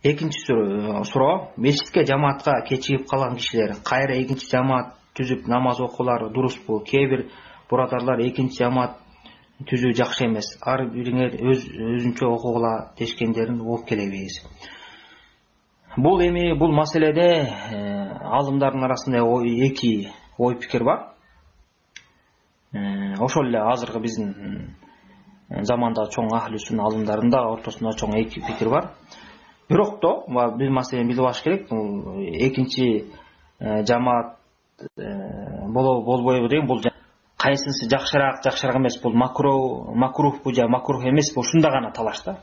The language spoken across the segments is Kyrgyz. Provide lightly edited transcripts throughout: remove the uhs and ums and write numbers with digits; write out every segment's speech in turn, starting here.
Экинчи суроо. Мечитке жамаатка кечигип калган кишилер кайра экинчи жамаат түзүп намаз окуулары дурусбу? Кээ бир бурадарлар экинчи жамаат түзүү жакшы эмес. Ар бириңер өзүнчө окугула дешкендерин угуп келебиз. Бул маселеде алымдардын арасында эки ой пикир бар. Ошол эле азыркы биздин заманда чоң ахли сүннат алымдарында ортосунда чоң эки пикир бар. Бирок бир маселени билип алыш керек. Бул экинчи жамаат болбойбу деген бул кайсынысы жакшыраак эмес, бул макрухпу же макрух эмеспи, ушунда гана талаш да.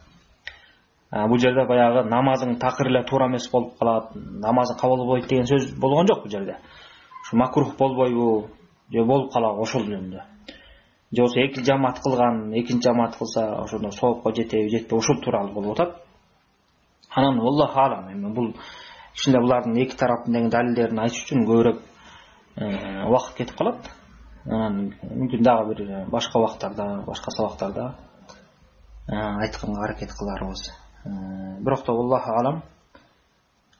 Бул жерде баягы намазың такыр эле туура эмес болуп калат, намазың кабыл болбойт деген сөз болгон жок бул жерде. Ушу макрух болбойбу же болуп калабы ошол жөнүндө. Же болбосо эки жамаат кылган, экинчи жамаат кылса ошондо соопко жетеби, жетпеби ошол тууралуу болуп атат. Анан Аллаху алам, бул ичинде булардын эки тараптын далилдерин айтыш үчүн көбүрөөк убакыт кетип калат. Анан мүмкүн дагы бир башка убактарда, башка сабактарда айтканга аракет кыларбыз. Бирок да Аллаху алам,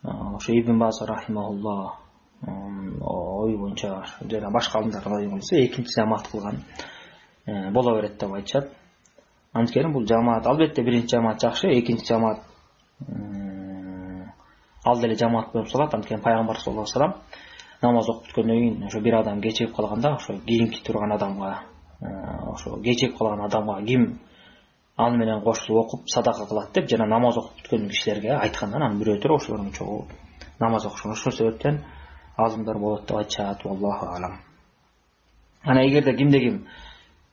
ошо Ибн Баз рахимахулла ой боюнча жана башка алымдардын ой боюнча экинчи жамаат кылган боло берет деп айтышат. Анткени бул жамаат албетте биринчи жамаат жакшы, экинчи жамаат ал деле жамаат болуп салат. Анткени пайгамбар саллаллаху алейхи вассалам намаз окуп бүткөндөн кийин ошо бир адам кечигип калганда, ошо кийинки турган адамга, ошо кечигип калган адамга ким аны менен кошулуп окуп садака кылат деп жана намаз окуп бүткөн кишилерге айткан. Анан бирөө туруп ошолордун чогуу намаз окушкан. Ошол себептен азымдар болот деп айтышат. Аллаху алам. Ана эгерде кимде ким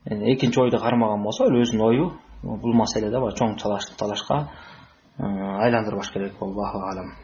экинчи ойду кармаган болсо, өзүнүн ою бул маселеде чоң талашка айландырбаш керек. Аллаху алам.